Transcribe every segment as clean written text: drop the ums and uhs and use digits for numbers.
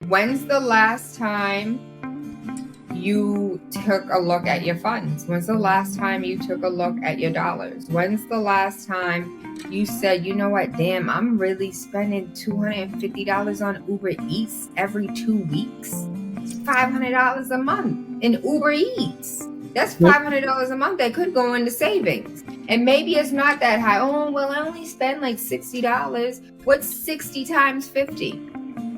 When's the last time you took a look at your funds? When's the last time you took a look at your dollars? When's the last time you said, you know what, damn, I'm really spending $250 on Uber Eats every 2 weeks? It's $500 a month in Uber Eats. That's $500 a month that could go into savings. And maybe it's not that high. Oh, well, I only spend like $60. What's 60 times 50?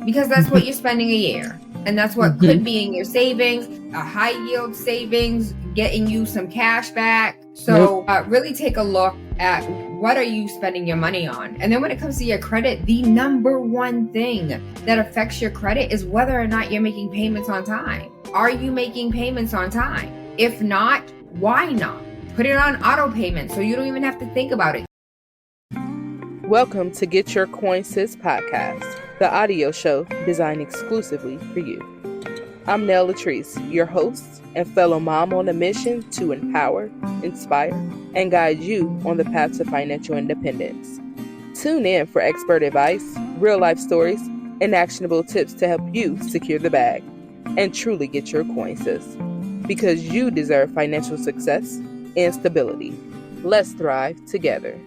Because that's what you're spending a year. And that's what could be in your savings, a high yield savings, getting you some cash back. So really take a look at what are you spending your money on. And then when it comes to your credit, the number one thing that affects your credit is whether or not you're making payments on time. Are you making payments on time? If not, why not? Put it on auto payment so you don't even have to think about it. Welcome to Get Your Coin Sis podcast, the audio show designed exclusively for you. I'm Nell Latrice, your host and fellow mom on a mission to empower, inspire, and guide you on the path to financial independence. Tune in for expert advice, real-life stories, and actionable tips to help you secure the bag and truly get your coin, sis. Because you deserve financial success and stability. Let's thrive together.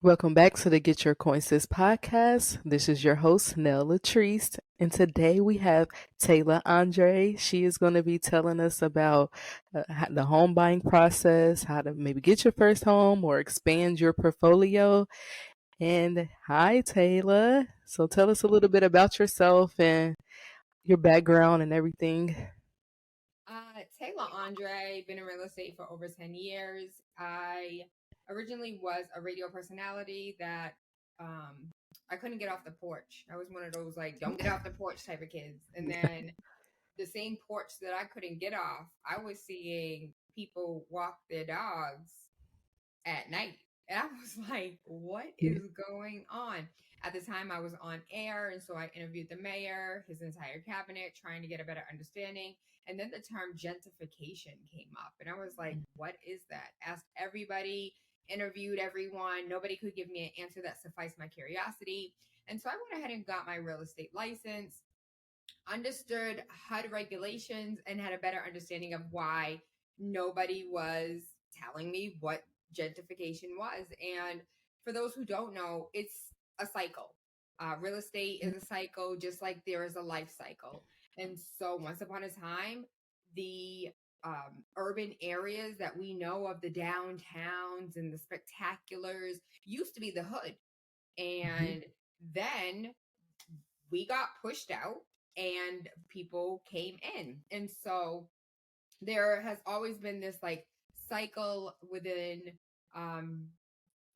Welcome back to the Get Your Coin Sis podcast. This is your host, Nell Latrice, and today we have Tayla Andre. She is going to be telling us about the home buying process, how to maybe get your first home or expand your portfolio. And hi, Tayla. So tell us a little bit about yourself and your background and everything. Tayla Andre, been in real estate for over 10 years. I originally was a radio personality that I couldn't get off the porch. I was one of those like, don't get off the porch type of kids. And then the same porch that I couldn't get off, I was seeing people walk their dogs at night. And I was like, what is going on? At the time, I was on air. And so I interviewed the mayor, his entire cabinet, trying to get a better understanding. And then the term gentrification came up. And I was like, what is that? Asked everybody, interviewed everyone. Nobody could give me an answer that sufficed my curiosity. And so I went ahead and got my real estate license, understood HUD regulations, and had a better understanding of why nobody was telling me what gentrification was. And for those who don't know, it's a cycle. Real estate is a cycle, just like there is a life cycle. And so once upon a time, the urban areas that we know of, the downtowns and the spectaculars, used to be the hood. And then we got pushed out and people came in. And so there has always been this like cycle within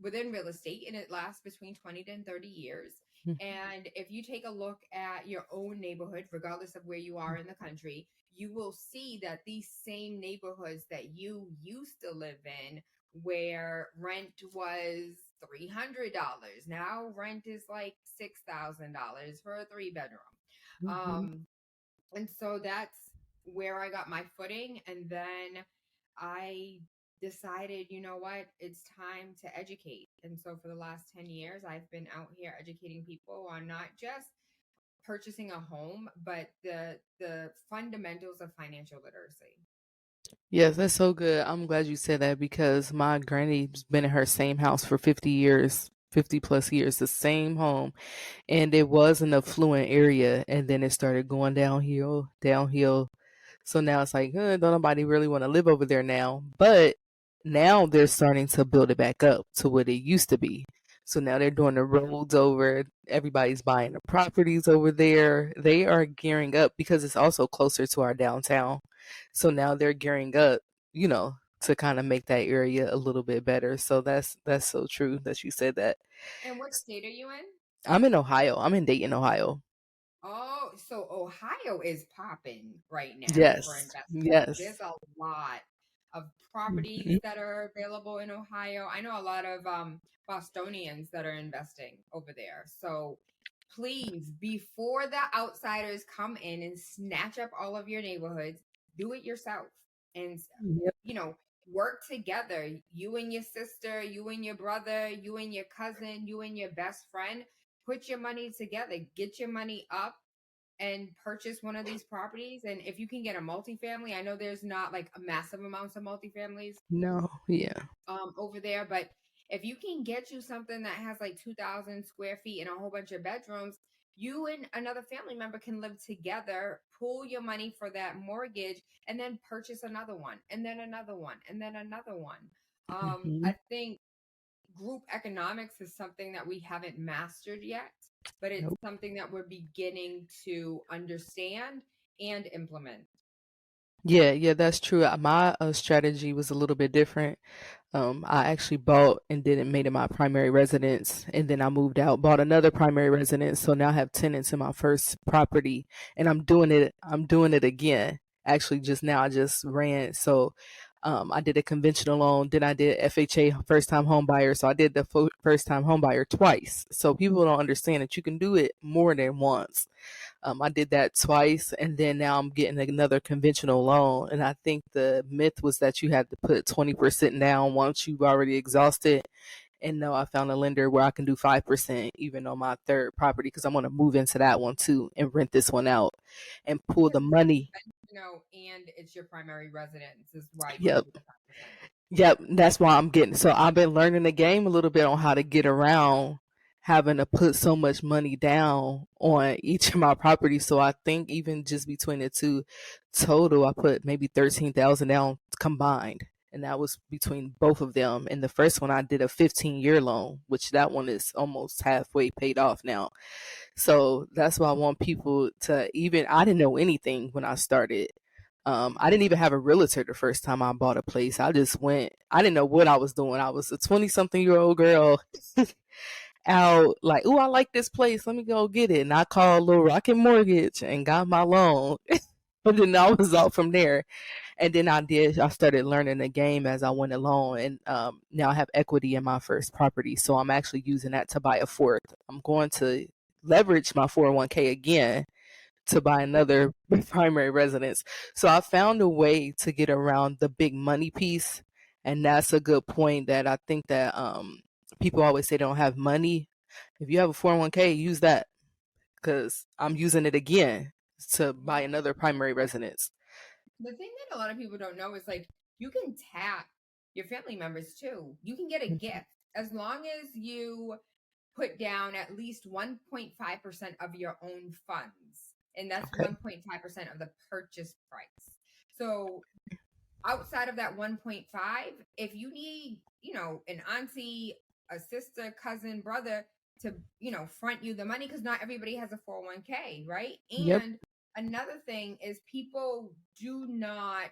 real estate, and it lasts between 20 and 30 years. And if you take a look at your own neighborhood, regardless of where you are in the country, you will see that these same neighborhoods that you used to live in, where rent was $300, now rent is like $6,000 for a 3-bedroom. And so that's where I got my footing. And then I decided, you know what, it's time to educate. And so for the last 10 years, I've been out here educating people on not just purchasing a home, but the fundamentals of financial literacy. Yes, that's so good. I'm glad you said that because my granny's been in her same house for 50 years, 50 plus years, the same home. And it was an affluent area. And then it started going downhill, downhill. So now it's like, don't nobody really want to live over there now. But now they're starting to build it back up to what it used to be. So now they're doing the roads over. Everybody's buying the properties over there. They are gearing up because it's also closer to our downtown. So now they're gearing up, to kind of make that area a little bit better. So that's so true that you said that. And what state are you in? I'm in Ohio. I'm in Dayton, Ohio. Oh, so Ohio is popping right now for Yes. investment. There's Yes. a lot of properties Mhm. that are available in Ohio. I know a lot of Bostonians that are investing over there. So please, before the outsiders come in and snatch up all of your neighborhoods, do it yourself. And Yep. you know, work together. You and your sister, you and your brother, you and your cousin, you and your best friend, put your money together, get your money up and purchase one of these properties. And if you can get a multifamily, I know there's not like a massive amounts of multifamilies No, yeah. over there, but if you can get you something that has like 2,000 square feet and a whole bunch of bedrooms, you and another family member can live together, pool your money for that mortgage, and then purchase another one, and then another one, and then another one. Hmm. I think group economics is something that we haven't mastered yet, but it's Nope. something that we're beginning to understand and implement. Yeah, yeah, that's true. My strategy was a little bit different. I actually bought and didn't made it my primary residence, and then I moved out, bought another primary residence. So now I have tenants in my first property, and I'm doing it. I'm doing it again. Actually, just now I just ran. So, I did a conventional loan, then I did FHA first time home buyer. So I did the first time home buyer twice. So people don't understand that you can do it more than once. I did that twice, and then now I'm getting another conventional loan. And I think the myth was that you had to put 20% down once you've already exhausted. And no, I found a lender where I can do 5% even on my third property because I'm going to move into that one too and rent this one out and pull Yeah, the money. and it's your primary residence is why you can Yep. do the 5%. Yep, that's why I'm getting. So I've been learning the game a little bit on how to get around having to put so much money down on each of my properties. So I think even just between the two total, I put maybe 13,000 down combined, and that was between both of them. And the first one I did a 15-year loan, which that one is almost halfway paid off now. So that's why I want people to even. I didn't know anything when I started. I didn't even have a realtor the first time I bought a place. I just went. I didn't know what I was doing. I was a 20-something-year-old girl out like, oh, I like this place. Let me go get it. And I called Little Rocket Mortgage and got my loan. And then I was off from there. And then I started learning the game as I went along. And now I have equity in my first property. So I'm actually using that to buy a fourth. I'm going to leverage my 401k again to buy another primary residence. So I found a way to get around the big money piece. And that's a good point that I think that people always say they don't have money. If you have a 401k, use that because I'm using it again to buy Yeah. another primary residence. The thing that a lot of people don't know is like you can tap your family members too. You can get a gift as long as you put down at least 1.5% of your own funds. And that's Okay. 1.5% of the purchase price. So outside of that 1.5, if you need, an auntie, a sister, cousin, brother to, front you the money, because not everybody has a 401k, right? Yep. And another thing is people do not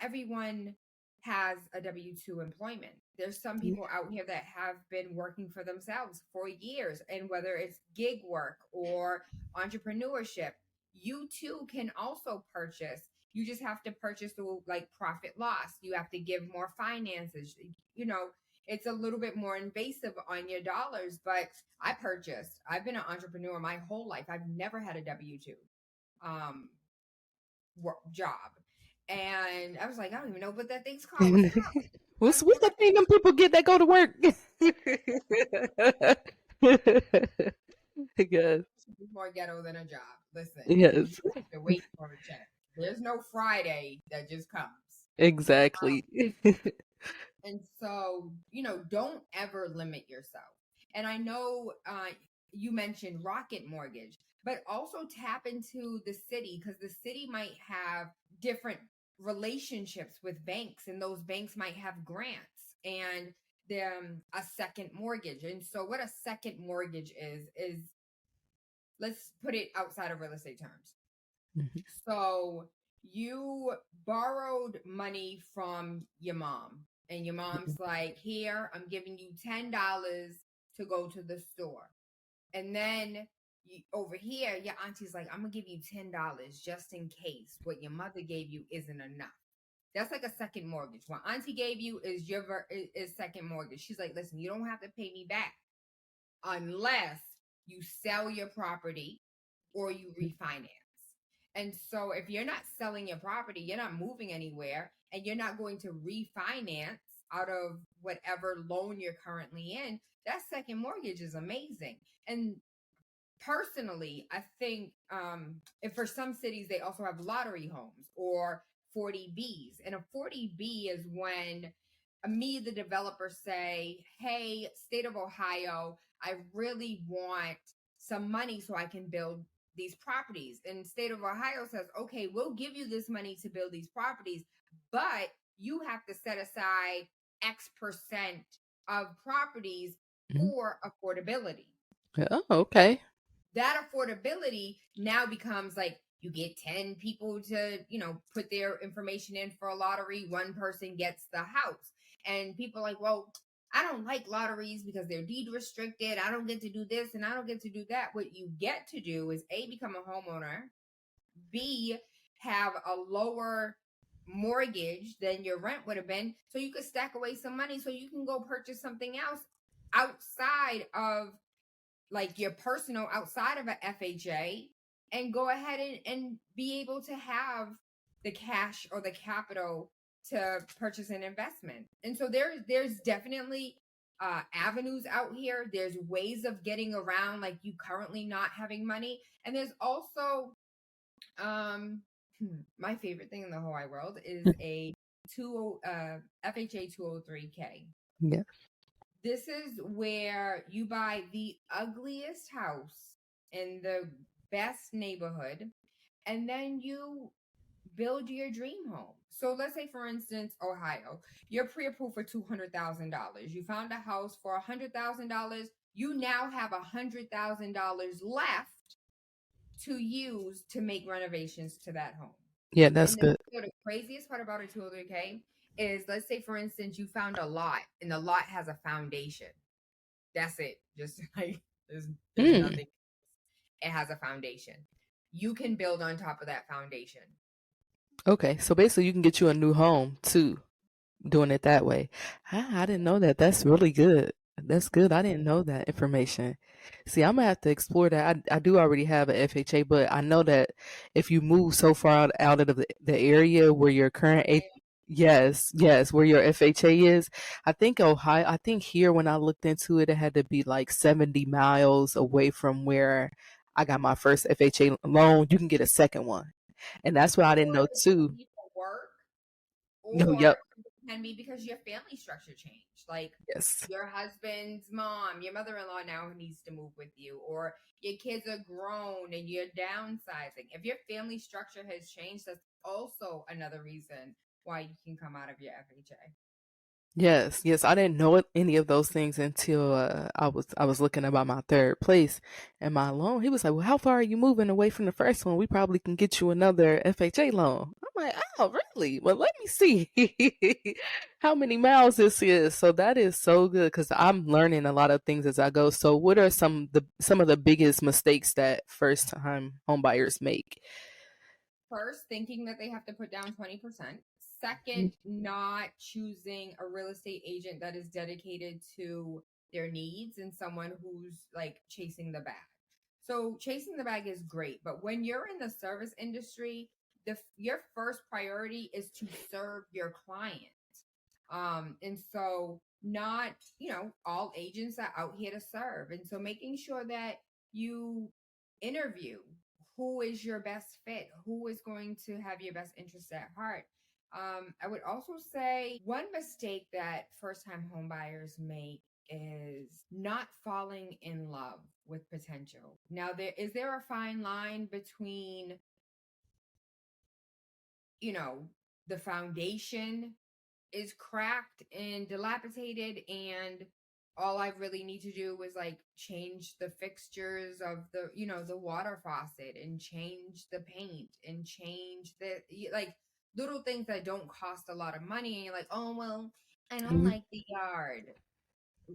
everyone has a W 2 employment. There's some people out here that have been working for themselves for years, and whether it's gig work or entrepreneurship, you too can also purchase. You just have to purchase through like profit loss. You have to give more finances. You know, it's a little bit more invasive on your dollars, but I purchased. I've been an entrepreneur my whole life. I've never had a W 2. Um, job. And I was like, I don't even know what that thing's called. What's it called? What's the thing them people get that go to work? Yes. More ghetto than a job. Listen, you Yes. have to wait for a check. There's no Friday that just comes. Exactly. And so, don't ever limit yourself. And I know you mentioned Rocket Mortgage, but also tap into the city because the city might have different relationships with banks, and those banks might have grants and a second mortgage. And so, what a second mortgage is let's put it outside of real estate terms. Mhm. So you borrowed money from your mom, and your mom's like, "Here, I'm giving you $10 to go to the store." And then over here, your auntie's like, "I'm gonna give you $10 just in case what your mother gave you isn't enough." That's like a second mortgage. What auntie gave you is is second mortgage. She's like, "Listen, you don't have to pay me back unless you sell your property or you refinance." And so if you're not selling your property, you're not moving anywhere, and you're not going to refinance out of whatever loan you're currently in, that second mortgage is amazing. And personally, I think if for some cities they also have lottery homes or 40Bs. And a 40B is when me, the developer, say, hey, state of Ohio, I really want some money so I can build these properties. And state of Ohio says, okay, we'll give you this money to build these properties, but you have to set aside X% of properties Mhm. for affordability. Oh, okay. That affordability now becomes like you get 10 people to, put their information in for a lottery. One person gets the house. And people are like, well, I don't like lotteries because they're deed restricted. I don't get to do this and I don't get to do that. What you get to do is A, become a homeowner, B, have a lower mortgage than your rent would have been. So you could stack away some money so you can go purchase something else outside of like your personal, outside of a FHA, and go ahead and be able to have the cash or the capital to purchase an investment. And so there's definitely avenues out here. There's ways of getting around like you currently not having money. And there's also my favorite thing in the whole wide world is a FHA 203K. Yeah. This is where you buy the ugliest house in the best neighborhood, and then you build your dream home. So let's say, for instance, Ohio, you're pre-approved for $200,000. You found a house for $100,000. You now have $100,000 left to use to make renovations to that home. Yeah, that's And good. the craziest part about a 203K is, let's say, for instance, you found a lot and the lot has a foundation. That's it. Just like there's Mm. nothing. It has a foundation. You can build on top of that foundation. Okay, so basically you can get you a new home too, doing it that way. I didn't know that. That's really good. That's good. I didn't know that information. See, I'm gonna have to explore that. I do already have a FHA, but I know that if you move so far out of the area where your current yes, yes, where your FHA is, I think Ohio, I think here when I looked into it, it had to be like 70 miles away from where I got my first FHA loan. You can get a second one. And that's what I didn't Or know it too. can be for work, No, yep. or it can be because your family structure changed. Like Yes. your husband's mom, your mother-in-law now needs to move with you, or your kids are grown and you're downsizing. If your family structure has changed, that's also another reason why you can come out of your FHA. Yes, yes, I didn't know any of those things until I was looking about my third place and my loan. He was like, "Well, how far are you moving away from the first one? We probably can get you another FHA loan." I'm like, "Oh, really? Well, let me see how many miles this is." So that is so good because I'm learning a lot of things as I go. So, what are some of the biggest mistakes that first time home buyers make? First, thinking that they have to put down 20%. Second, not choosing a real estate agent that is dedicated to their needs and someone who's like chasing the bag. So, chasing the bag is great, but when you're in the service industry, your first priority is to serve your client. And so not, all agents are out here to serve. And so making sure that you interview who is your best fit, who is going to have your best interests at heart. I would also say one mistake that first time home buyers make is not falling in love with potential. Now, there a fine line between, you know, the foundation is cracked and dilapidated, and all I really need to do is like change the fixtures of the water faucet and change the paint and change the like little things that don't cost a lot of money, and you're like, oh well, I don't Mhm. like the yard.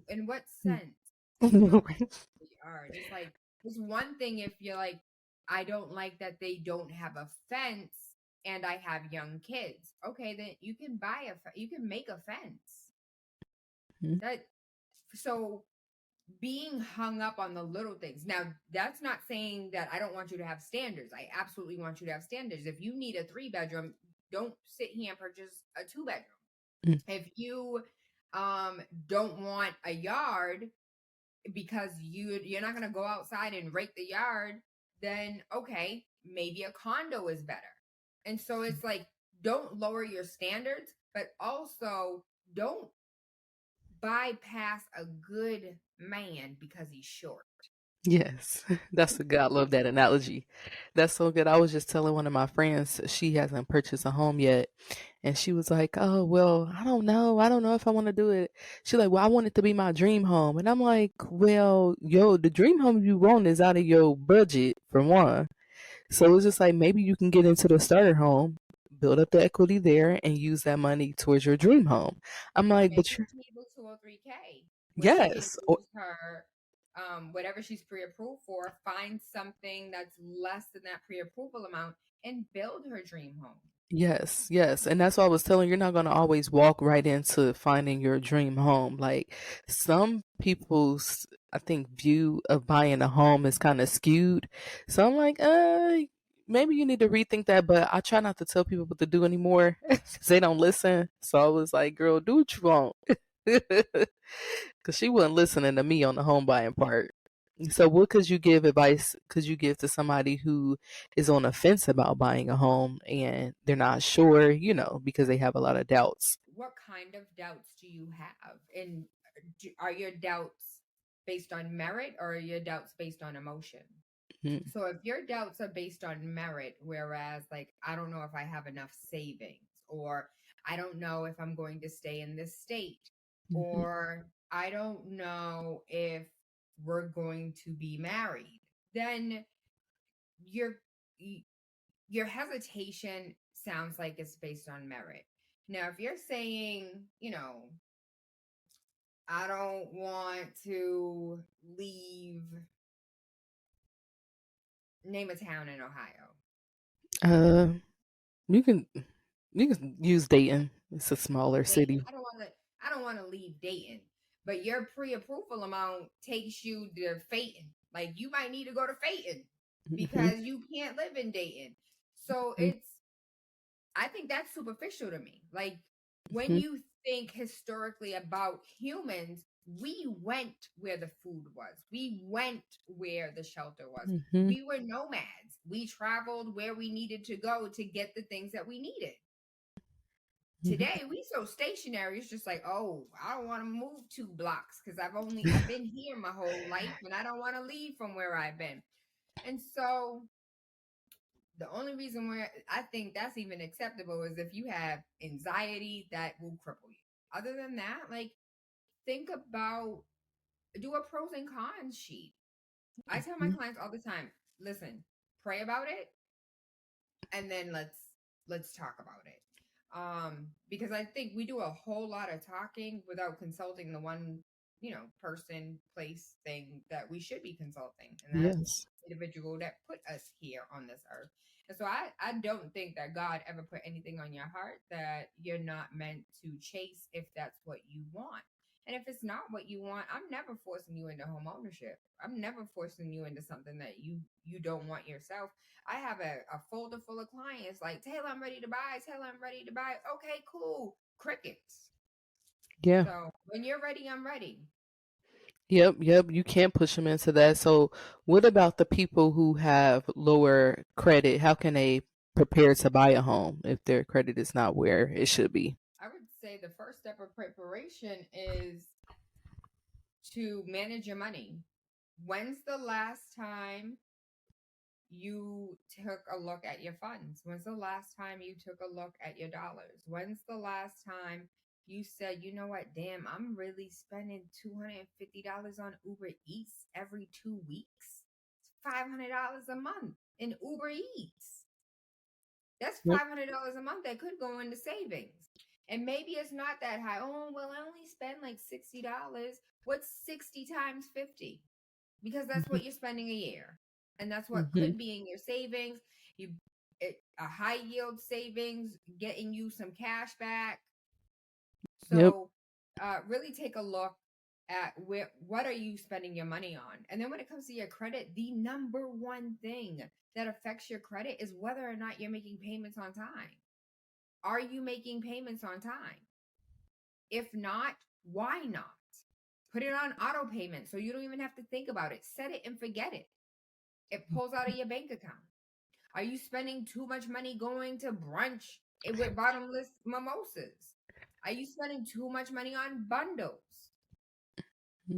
In what sense you don't like the yard? It's like it's one thing if you're like, I don't like that they don't have a fence and I have young kids. Okay, then you can you can make a fence. Mhm. That so being hung up on the little things. Now, that's not saying that I don't want you to have standards. I absolutely want you to have standards. If you need a 3-bedroom, don't sit here and purchase a 2-bedroom. Mm. If you don't want a yard because you're not going to go outside and rake the yard, then okay, maybe a condo is better. And so it's like, don't lower your standards, but also don't bypass a good man because he's short. Yes, that's a good. I love that analogy. That's so good. I was just telling one of my friends she hasn't purchased a home yet, and she was like, "Oh, well, I don't know. I don't know if I want to do it." She's like, "Well, I want it to be my dream home," and I'm like, "Well, yo, the dream home you want is out of your budget for one. So it's just like maybe you can get into the starter home, build up the equity there, and use that money towards your dream home." I'm like, Maybe "But you're she needs a 203K where she can yes, use her whatever she's pre-approved for, find something that's less than that pre-approval amount, and build her dream home. yes, yes. And that's what I was telling you, you're not going to always walk right into finding your dream home. Like some people's, I think, view of buying a home is kind of skewed. So I'm like, maybe you need to rethink that. But I try not to tell people what to do anymore because they don't listen. So I was like, girl, do what you want. Because she wasn't listening to me on the home buying part. So what could you give advice could you give to somebody who is on the fence about buying a home and they're not sure, because they have a lot of doubts? What kind of doubts do you have? And are your doubts based on merit, or are your doubts based on emotion? Mm-hmm. So if your doubts are based on merit, whereas like, I don't know if I have enough savings, or I don't know if I'm going to stay in this state, Mm-hmm. or I don't know if we're going to be married, then your your hesitation sounds like it's based on merit. Now, if you're saying, I don't want to leave, name a town in Ohio. Uh, you can use Dayton. It's a smaller Dayton. city. I don't want to leave Dayton. But your pre-approval amount takes you to Phaeton. Like, you might need to go to Phaeton Mm-hmm. because you can't live in Dayton. So I think that's superficial to me. Like, when Mm-hmm. you think historically about humans, we went where the food was. We went where the shelter was. Mm-hmm. We were nomads. We traveled where we needed to go to get the things that we needed. Mm-hmm. Today we so stationary. It's just like, oh, I don't want to move 2 blocks because I've been here my whole life and I don't want to leave from where I've been. And so the only reason where I think that's even acceptable is if you have anxiety that will cripple you. Other than that, like, think about, do a pros and cons sheet. I tell my clients all the time, listen, pray about it, and then let's talk about it. Because I think we do a whole lot of talking without consulting the one, person, place, thing that we should be consulting, and that's Yes. the individual that put us here on this earth. And so I don't think that God ever put anything on your heart that you're not meant to chase if that's what you want. And if it's not what you want, I'm never forcing you into home ownership. I'm never forcing you into something that you don't want yourself. I have a folder full of clients like, Tayla, I'm ready to buy. Tayla, I'm ready to buy. Okay, cool. Crickets. Yeah. So when you're ready, I'm ready. Yep, yep. You can't push them into that. So, what about the people who have lower credit? How can they prepare to buy a home if their credit is not where it should be? I would say the first step of preparation is to manage your money. When's the last time you took a look at your funds? When's the last time you took a look at your dollars? When's the last time you said, you know what, damn, I'm really spending $250 on Uber Eats every 2 weeks? It's $500 a month in Uber Eats. That's Yep. $500 a month that could go into savings. And maybe it's not that high. Oh, well, I only spend like $60. What's 60 times 50? Because that's Mm-hmm. what you're spending a year, and that's what Mm-hmm. could be in your savings. A high yield savings getting you some cash back. Yep. So really take a look at what are you spending your money on. And then when it comes to your credit, the number one thing that affects your credit is whether or not you're making payments on time. Are you making payments on time? If not, why not? Put it on auto payment so you don't even have to think about it. Set it and forget it. It pulls out of your bank account. Are you spending too much money going to brunch with bottomless mimosas? Are you spending too much money on bundles?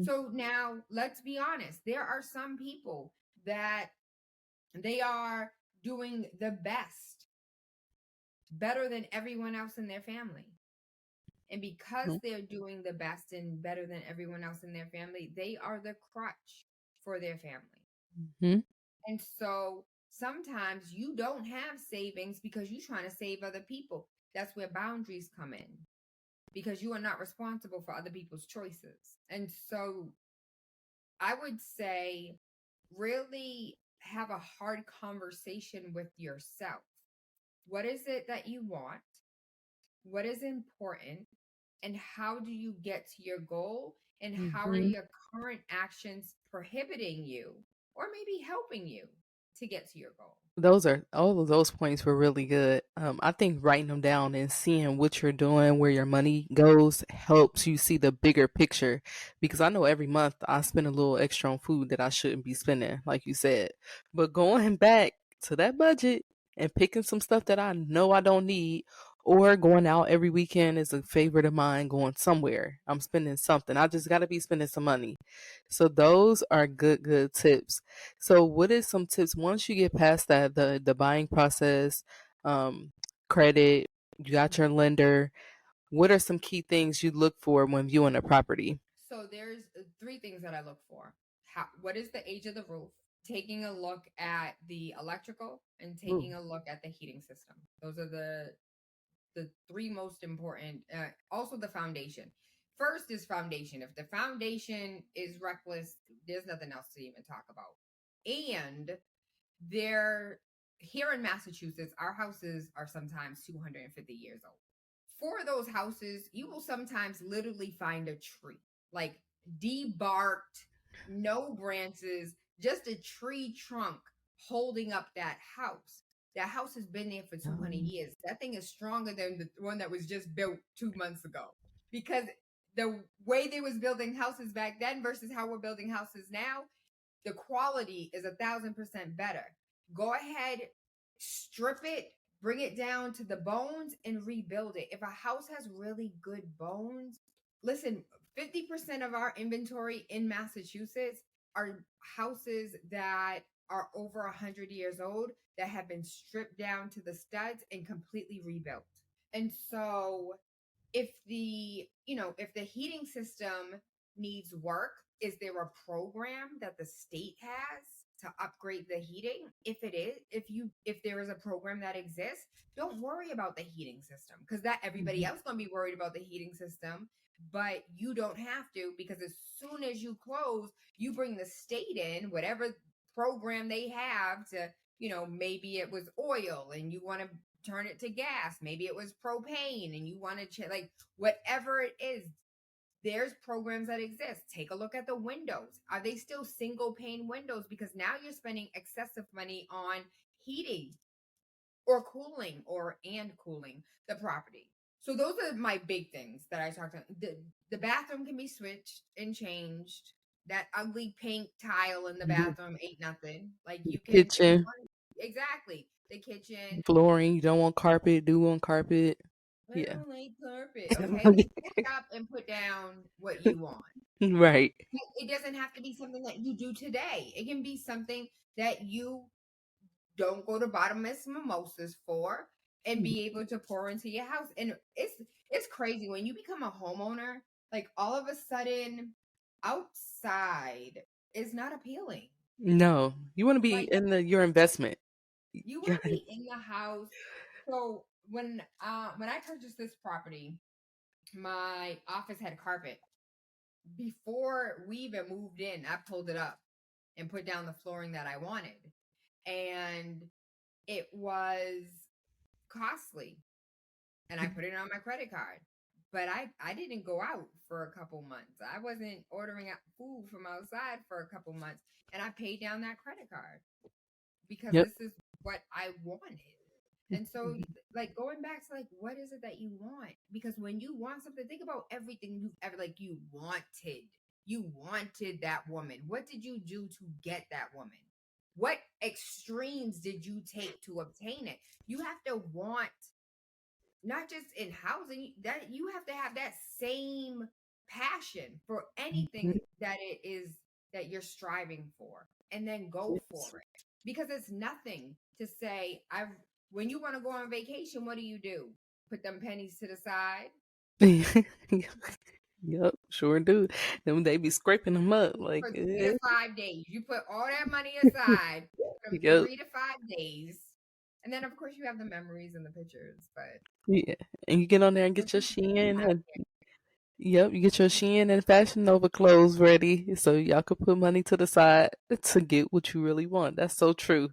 So now let's be honest. There are some people that they are doing the best, better than everyone else in their family. And because they're doing the best and better than everyone else in their family, they are the crutch for their family. Mm-hmm. And so sometimes you don't have savings because you're trying to save other people. That's where boundaries come in, because you are not responsible for other people's choices. And so I would say really have a hard conversation with yourself. What is it that you want? What is important? And how do you get to your goal? And how are Mm-hmm. your current actions prohibiting you or maybe helping you to get to your goal? All of those points were really good. I think writing them down and seeing what you're doing, where your money goes, helps you see the bigger picture. Because I know every month I spend a little extra on food that I shouldn't be spending, like you said. But going back to that budget and picking some stuff that I know I don't need, or going out every weekend is a favorite of mine, going somewhere. I'm spending something. I just got to be spending some money. So those are good tips. So what is some tips once you get past that, the buying process, um, credit, you got your lender, what are some key things you look for when viewing a property? So there's three things that I look for. What is the age of the roof? Taking a look at the electrical and Ooh. taking a look at the heating system. Those are the three most important. Also, the foundation. First is foundation. If the foundation is reckless, there's nothing else to even talk about. And there, here in Massachusetts, our houses are sometimes 250 years old. For those houses, you will sometimes literally find a tree, like debarked, no branches, just a tree trunk holding up that house. That house has been there for 200 Um, years. That thing is stronger than the one that was just built 2 months ago, because the way they was building houses back then versus how we're building houses now, the quality is 1,000% better. Go ahead, strip it, bring it down to the bones, and rebuild it. If a house has really good bones, listen, 50% of our inventory in Massachusetts are houses that are over 100 years old that have been stripped down to the studs and completely rebuilt. And so if the heating system needs work, is there a program that the state has to upgrade the heating? If it is, if there is a program that exists, don't worry about the heating system, because that everybody mhm. else going to be worried about the heating system, but you don't have to, because as soon as you close, you bring the state in, whatever program they have to, maybe it was oil and you want to turn it to gas. Maybe it was propane and you want to like whatever it is. There's programs that exist. Take a look at the windows. Are they still single pane windows? Because now you're spending excessive money on heating or cooling and cooling the property. So those are my big things that I talked about. The bathroom can be switched and changed. That ugly pink tile in the The bathroom ain't nothing. Like you can, if you kitchen, want, exactly, the kitchen. flooring, you don't want carpet, do want carpet. I Yeah. don't like carpet. Okay, well, pick up and put down what you want. Right. It doesn't have to be something that you do today. It can be something that you don't go to bottomless mimosas for and be able to pour into your house. And it's crazy when you become a homeowner, like all of a sudden outside is not appealing. No, you want to be Like in your investment. you want Yeah. to be in the house. So when I purchased this property, my office had carpet. Before we even moved in, I pulled it up and put down the flooring that I wanted. And it was costly. And I put it on my credit card. But I didn't go out for a couple months. I wasn't ordering out food from outside for a couple months. And I paid down that credit card because Yep. this is what I wanted. And so, like, going back to like, what is it that you want? Because when you want something, think about everything you've ever like you wanted. You wanted that woman. What did you do to get that woman? What extremes did you take to obtain it? You have to want, not just in housing, that you have to have that same passion for anything that it is that you're striving for, and then go for Yes. it. Because it's nothing to say, I've when you want to go on vacation, what do? Put them pennies to the side Yep, sure do. Them they be scraping them up like, for 3 to 5 days. You put all that money aside from yep, 3 to 5 days. And then of course you have the memories and the pictures, but yeah. And you get on there and once get your you get Shein out and yep, you get your Shein and Fashion Nova clothes ready so y'all could put money to the side to get what you really want. That's so true.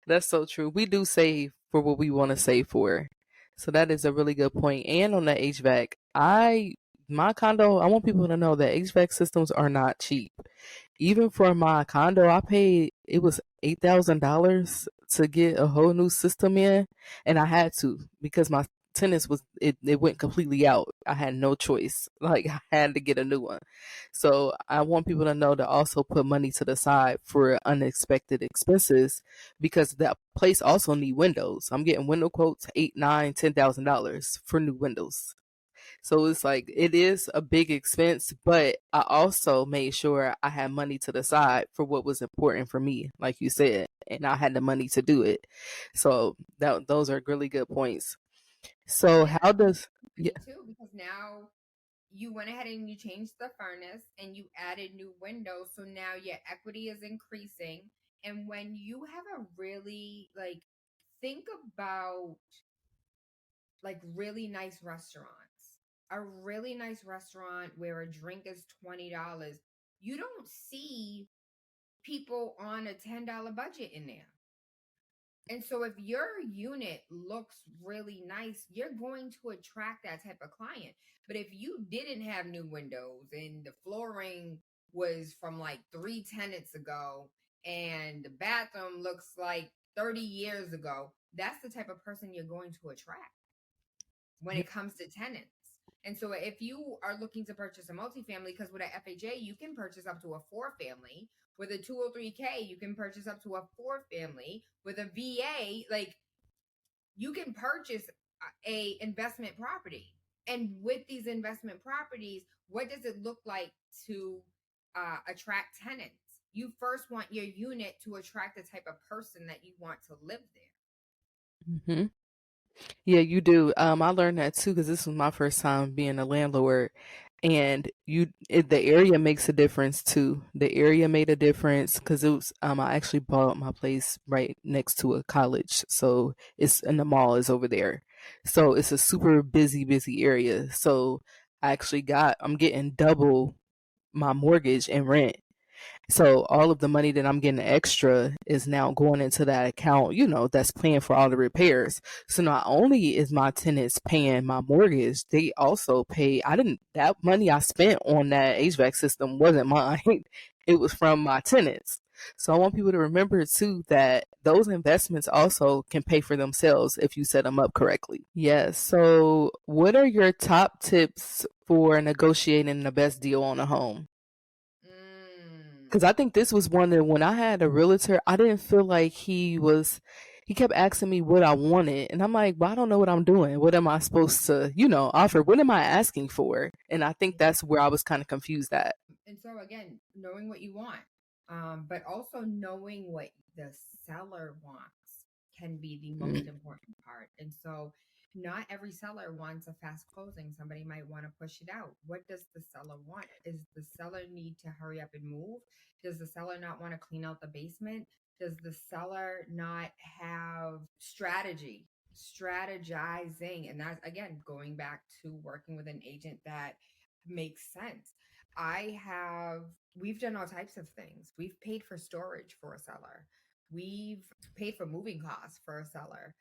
That's so true. We do save for what we want to save for. So that is a really good point. And on the HVAC, my condo, I want people to know that HVAC systems are not cheap. Even for my condo, I paid it was $8,000 to get a whole new system in, and I had to because my tenants was it went completely out. I had no choice. Like I had to get a new one. So I want people to know to also put money to the side for unexpected expenses because that place also need windows. I'm getting window quotes 8, 9, $10,000 for new windows. So it's like it is a big expense, but I also made sure I had money to the side for what was important for me, like you said, and I had the money to do it. So that those are really good points. So yeah, how does yeah, money too, because now you went ahead and you changed the furnace and you added new windows. So now your equity is increasing. And when you have a really like, think about like really nice restaurants, a really nice restaurant where a drink is $20. You don't see people on a $10 budget in there. And so if your unit looks really nice, you're going to attract that type of client. But if you didn't have new windows and the flooring was from like 3 tenants ago and the bathroom looks like 30 years ago, that's the type of person you're going to attract when it comes to tenants. And so if you are looking to purchase a multifamily, because with an FHA, you can purchase up to a 4 family. With a 203K, you can purchase up to a 4 family. With a VA, like you can purchase a investment property. And with these investment properties, what does it look like to attract tenants? You first want your unit to attract the type of person that you want to live there. hmm yeah, you do. I learned that too because this was my first time being a landlord, and the area makes a difference too. The area made a difference because it was I actually bought my place right next to a college, so it's and the mall is over there, so it's a super busy area. So I'm getting double my mortgage and rent, so all of the money that I'm getting extra is now going into that account, that's paying for all the repairs. So not only is my tenants paying my mortgage, they also pay, that money I spent on that HVAC system wasn't mine. It was from my tenants. So I want people to remember too that those investments also can pay for themselves if you set them up correctly. Yes. So what are your top tips for negotiating the best deal on a home? Mm. Because I think this was one that when I had a realtor, I didn't feel like he kept asking me what I wanted. And I'm like, well, I don't know what I'm doing. What am I supposed to, offer? What am I asking for? And I think that's where I was kind of confused at. And so again, knowing what you want, but also knowing what the seller wants can be the most Mm, important part. And so not every seller wants a fast closing. Somebody might want to push it out. What does the seller want? Is the seller need to hurry up and move? Does the seller not want to clean out the basement? Does the seller not have strategy? Strategizing. And that's again going back to working with an agent that makes sense. We've done all types of things. We've paid for storage for a seller. We've paid for moving costs for a seller.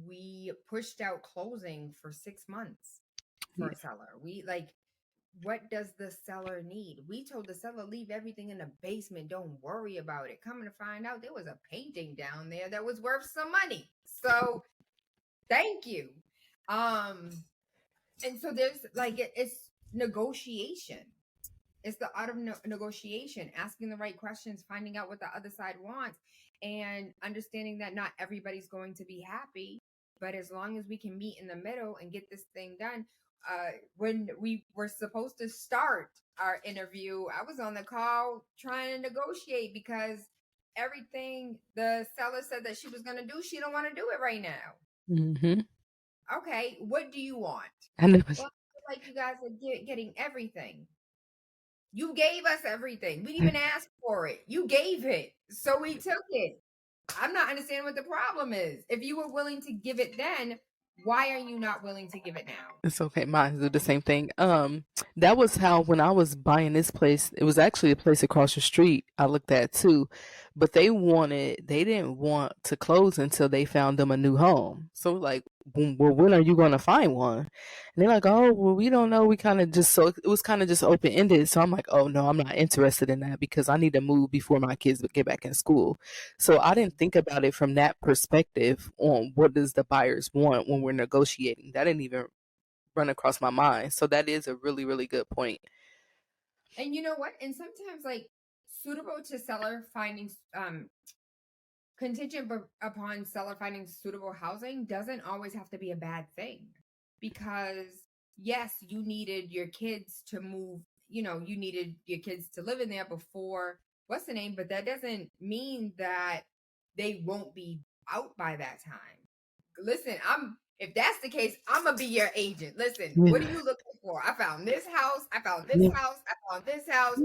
We pushed out closing for 6 months for a yeah. seller. We like, what does the seller need? We told the seller, leave everything in the basement. Don't worry about it. Coming to find out, there was a painting down there that was worth some money. So Thank you. And so there's like it's negotiation. It's the art of negotiation, asking the right questions, finding out what the other side wants, and understanding that not everybody's going to be happy. But as long as we can meet in the middle and get this thing done, when we were supposed to start our interview, I was on the call trying to negotiate because everything the seller said that she was going to do, she don't want to do it right now. Mm-hmm. Okay, what do you want? I know. Well, I feel like you guys are getting everything. You gave us everything. We didn't even ask for it. You gave it. So we took it. I'm not understanding what the problem is. If you were willing to give it then, why are you not willing to give it now? It's okay. Mine do the same thing. That was how when I was buying this place, it was actually a place across the street I looked at too, but they didn't want to close until they found them a new home. So like, well, when are you going to find one? And they're like, oh, well, we don't know. We kind of just, so it was kind of just open ended. So I'm like, oh no, I'm not interested in that because I need to move before my kids get back in school. So I didn't think about it from that perspective on what does the buyers want when we're negotiating. That didn't even run across my mind. So that is a really, really good point. And you know what? And sometimes like suitable to seller finding contingent upon seller finding suitable housing doesn't always have to be a bad thing, because yes, you needed your kids to move, you needed your kids to live in there before what's the name, but that doesn't mean that they won't be out by that time. Listen, if that's the case, I'm gonna be your agent. Listen, what are you looking for? I found this house, I found this Yeah. house, I found this house.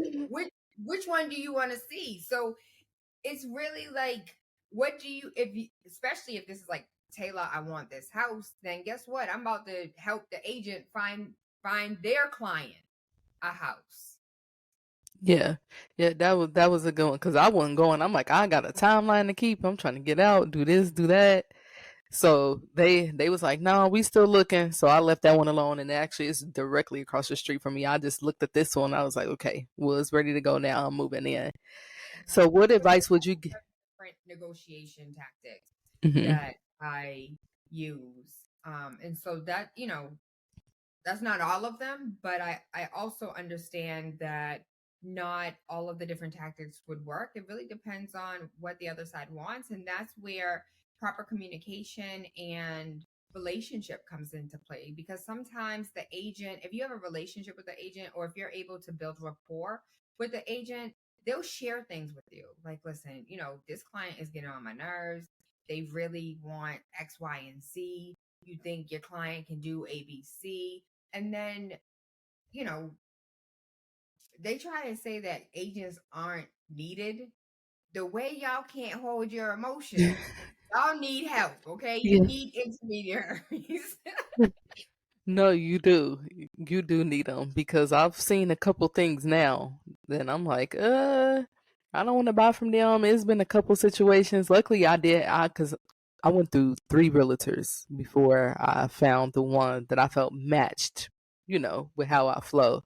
Which one do you want to see? So it's really like, what do you, if you, especially if this is like, Tayla, I want this house, then guess what? I'm about to help the agent find their client a house. Yeah. Yeah, that was a good one because I wasn't going. I'm like, I got a timeline to keep. I'm trying to get out, do this, do that. So they was like, no, we still looking. So I left that one alone, and actually it's directly across the street from me. I just looked at this one. I was like, okay, well, it's ready to go now. I'm moving in. So what So advice would you give? different negotiation tactics Mm-hmm. that I use. And so that, that's not all of them, but I also understand that not all of the different tactics would work. It really depends on what the other side wants. And that's where proper communication and relationship comes into play, because sometimes the agent, if you have a relationship with the agent, or if you're able to build rapport with the agent, they'll share things with you. Like, listen, this client is getting on my nerves. They really want X, Y, and Z. You think your client can do ABC. And then, you know, they try to say that agents aren't needed. The way y'all can't hold your emotions, y'all need help, okay? You Yeah. need intermediaries. No, you do. You do need them because I've seen a couple things now. Then I'm like, I don't want to buy from them. It's been a couple situations. Luckily, because I went through 3 realtors before I found the one that I felt matched, with how I flow.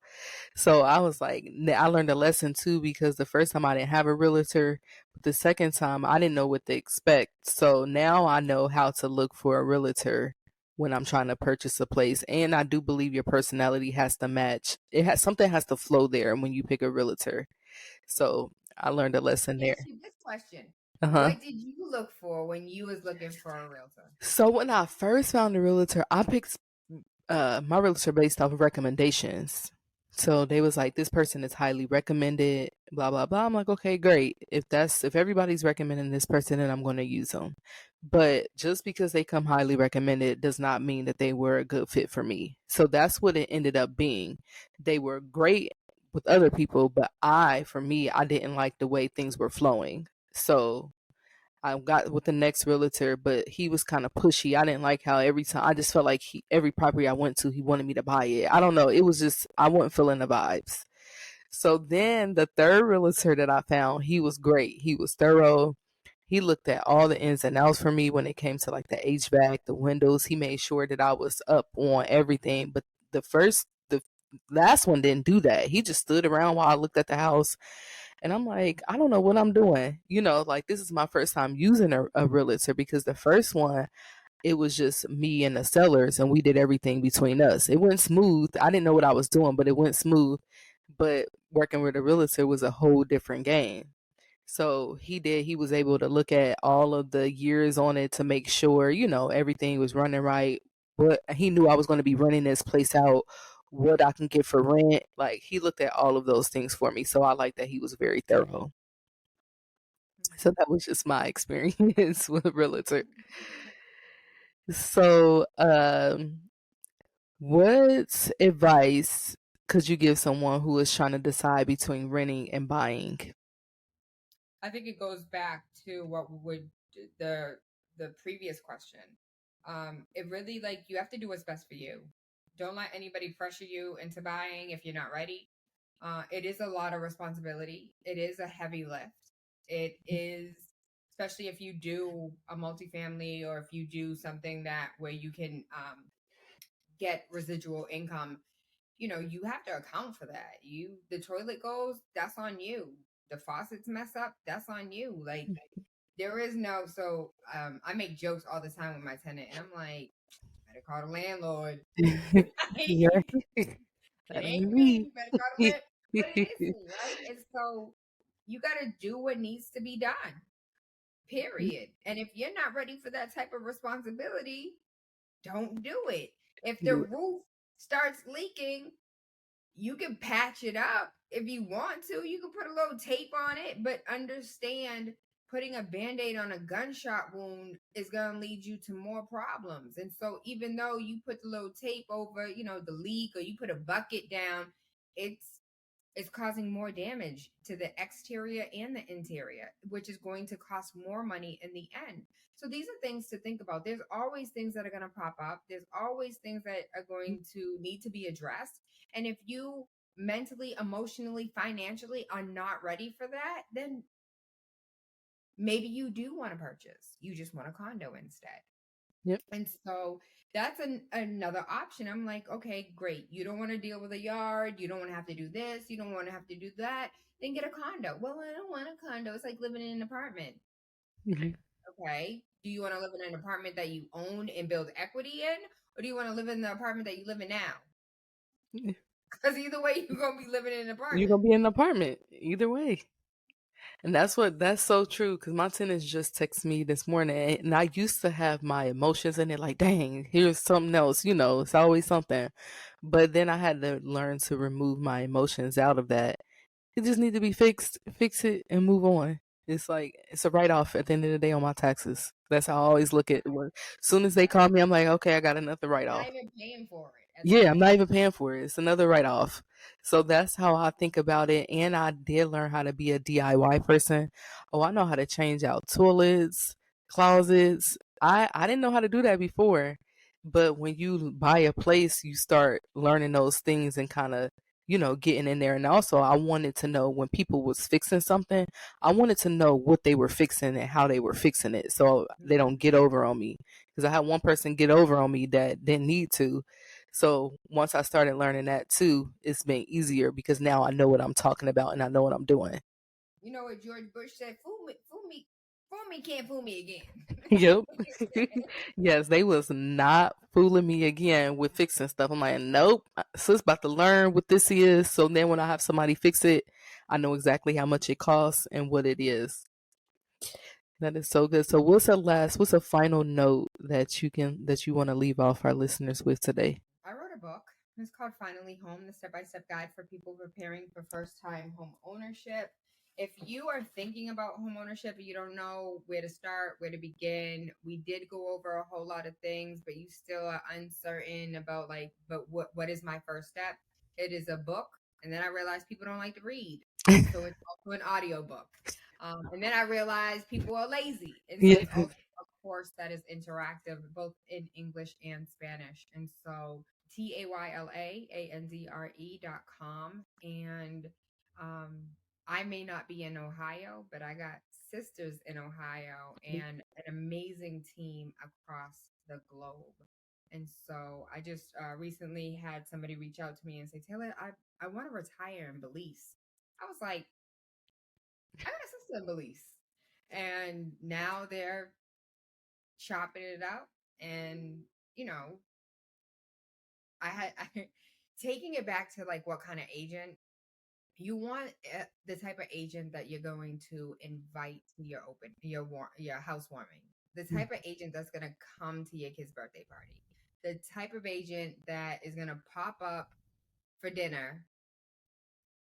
So I was like, I learned a lesson too because the first time I didn't have a realtor, but the second time I didn't know what to expect. So now I know how to look for a realtor when I'm trying to purchase a place. And I do believe your personality has to match. Something has to flow there when you pick a realtor. So I learned a lesson Let me there. ask you this question. Uh-huh. What did you look for when you was looking for a realtor? So when I first found a realtor, I picked my realtor based off of recommendations. So they was like, this person is highly recommended, blah blah blah. I'm like, okay, great. If everybody's recommending this person, then I'm going to use them. But just because they come highly recommended does not mean that they were a good fit for me. So that's what it ended up being. They were great with other people, but for me, I didn't like the way things were flowing. So I got with the next realtor, but he was kind of pushy. I didn't like how every time I just felt like every property I went to, he wanted me to buy it. I don't know. It was just I wasn't feeling the vibes. So then the third realtor that I found, he was great. He was thorough. He looked at all the ins and outs for me when it came to like the HVAC, the windows. He made sure that I was up on everything. But the last one didn't do that. He just stood around while I looked at the house. And I'm like, I don't know what I'm doing. Like this is my first time using a realtor because the first one, it was just me and the sellers, and we did everything between us. It went smooth. I didn't know what I was doing, but it went smooth. But working with a realtor was a whole different game. So he was able to look at all of the years on it to make sure, everything was running right. But he knew I was going to be renting this place out, what I can get for rent. Like, he looked at all of those things for me. So I like that he was very thorough. So that was just my experience with a realtor. So, what advice could you give someone who is trying to decide between renting and buying? I think it goes back to what would the previous question. It really, like, you have to do what's best for you. Don't let anybody pressure you into buying if you're not ready. It is a lot of responsibility. It is a heavy lift. It is, especially if you do a multifamily or if you do something that where you can get residual income. You have to account for that. The toilet goes, that's on you. The faucets mess up, that's on you. Like, there is no, so I make jokes all the time with my tenant, and I'm like, better call the landlord. Yeah, It that'll ain't be me. me. You better call the landlord. But it is me, right? And so you got to do what needs to be done, period. And if you're not ready for that type of responsibility, don't do it. If the Do it. roof starts leaking, you can patch it up if you want to. You can put a little tape on it, but understand putting a band-aid on a gunshot wound is going to lead you to more problems. And so even though you put the little tape over, the leak, or you put a bucket down, it's causing more damage to the exterior and the interior, which is going to cost more money in the end. So these are things to think about. There's always things that are going to pop up. There's always things that are going to need to be addressed. And if you mentally, emotionally, financially are not ready for that, then maybe you do want to purchase. You just want a condo instead. Yep. And so that's another option. I'm like, okay, great. You don't want to deal with a yard. You don't want to have to do this. You don't want to have to do that. Then get a condo. Well, I don't want a condo. It's like living in an apartment. Mhm. Okay. Do you want to live in an apartment that you own and build equity in? Or do you want to live in the apartment that you live in now? Because either way, you're going to be living in an You're apartment. gonna be in an apartment either way. And that's so true, because my tenants just text me this morning, and I used to have my emotions in it, like, dang, here's something else, it's always something. But then I had to learn to remove my emotions out of that. It just need to be fixed, fix it, and move on. It's like, it's a write off at the end of the day on my taxes. That's how I always look at it. As soon as they call me, I'm like, okay, I got another write You're not off. even paying for it at Yeah, that I'm point. not even paying for it. It's another write off. So that's how I think about it. And I did learn how to be a DIY person. Oh, I know how to change out toilets, closets. I didn't know how to do that before. But when you buy a place, you start learning those things and kind of, getting in there. And also, I wanted to know when people was fixing something, I wanted to know what they were fixing and how they were fixing it so they Mhm. don't get over on me. Because I had one person get over on me that didn't need to. So once I started learning that too, it's been easier because now I know what I'm talking about and I know what I'm doing. You know what George Bush said? Fool me, can't fool me again. Yep. Yes, they was not fooling me again with fixing stuff. I'm like, nope, sis about to learn what this is. So then when I have somebody fix it, I know exactly how much it costs and what it is. That is so good. So what's a final note that you want to leave off our listeners with today? I wrote a book. It's called Finally Home, the step-by-step guide for people preparing for first-time home ownership. If you are thinking about home ownership and you don't know where to start, where to begin, we did go over a whole lot of things, but you still are uncertain about, like, but what is my first step? It is a book. And then I realized people don't like to read. And so it's also an audio book. And then I realized people are lazy. And so Yeah. it's also a course that is interactive, both in English and Spanish. And so TaylaMadeReal.com. And um, I may not be in Ohio, but I got sisters in Ohio and an amazing team across the globe. And so I just recently had somebody reach out to me and say, Taylor, I want to retire in Belize. I was like, I got a sister in Belize. And now they're chopping it out And, I taking it back to like what kind of agent you want, the type of agent that you're going to invite to your housewarming, the type of agent that's going to come to your kid's birthday party, the type of agent that is going to pop up for dinner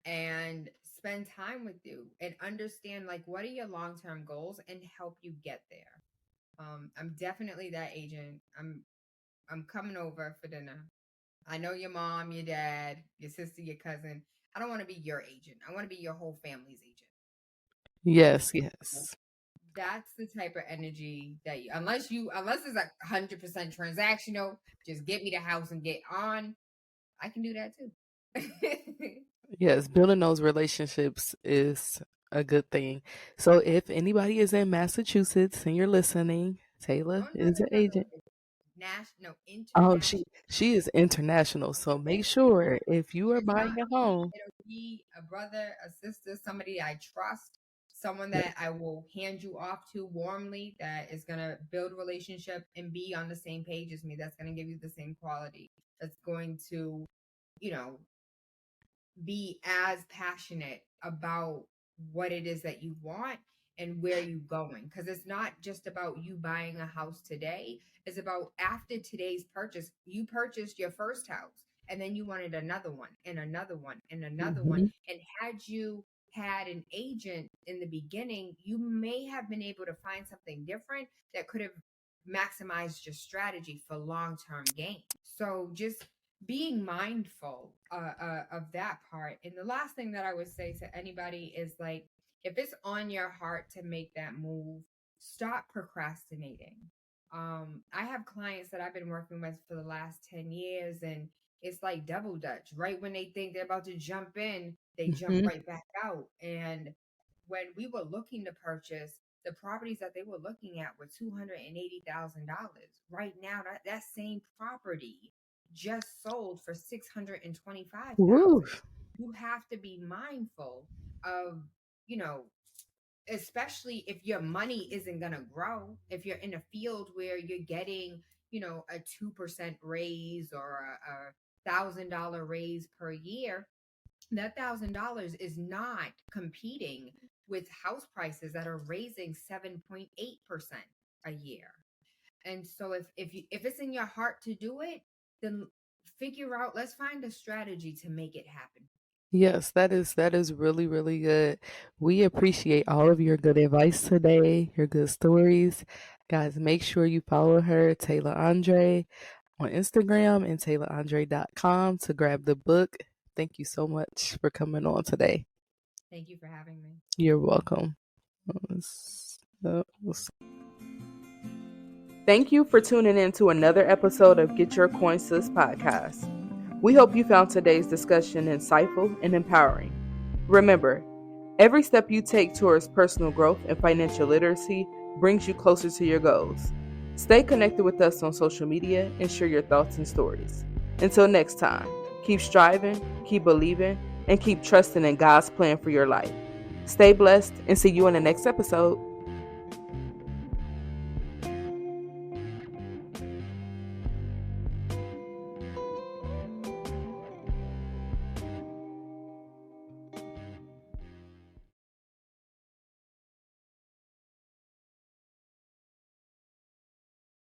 and spend time with you and understand like what are your long-term goals and help you get there. I'm definitely that agent. I'm coming over for dinner. I know your mom, your dad, your sister, your cousin. I don't want to be your agent. I want to be your whole family's agent. Yes, So yes. that's the type of energy that unless it's like 100% transactional, just get me the house and get on. I can do that too. Yes, building those relationships is a good thing. So if anybody is in Massachusetts and you're listening, Oh Tayla no, is an agent. Oh, international. she is international. So make sure if you are It's not buying a me. home. It'll be a brother, a sister, somebody I trust, someone Yeah. that I will hand you off to warmly, that is going to build relationship and be on the same page as me. That's going to give you the same quality. That's going to, you know, be as passionate about what it is that you want and where you going, because it's not just about you buying a house today. It's about after today's purchase, you purchased your first house and then you wanted another one and another one and another one. Mhm. And had you had an agent in the beginning, you may have been able to find something different that could have maximized your strategy for long-term gain. So just being mindful of that part. And the last thing that I would say to anybody is like, if it's on your heart to make that move, stop procrastinating. I have clients that I've been working with for the last 10 years, and it's like double dutch. Right when they think they're about to jump in, they jump Mhm. right back out. And when we were looking to purchase, the properties that they were looking at were $280,000. Right now, that same property just sold for 625,000. Woo. You have to be mindful of, you know, especially if your money isn't going to grow, if you're in a field where you're getting, a 2% raise or a $1,000 raise per year, that $1,000 is not competing with house prices that are raising 7.8% a year. And so if it's in your heart to do it, then let's find a strategy to make it happen. Yes, that is really, really good. We appreciate all of your good advice today, your good stories. Guys, make sure you follow her, Tayla Andre, on Instagram and TaylaAndre.com to grab the book. Thank you so much for coming on today. Thank you for having me. You're welcome. Thank you for tuning in to another episode of Get Your Coin Sis podcast. We hope you found today's discussion insightful and empowering. Remember, every step you take towards personal growth and financial literacy brings you closer to your goals. Stay connected with us on social media and share your thoughts and stories. Until next time, keep striving, keep believing, and keep trusting in God's plan for your life. Stay blessed and see you in the next episode.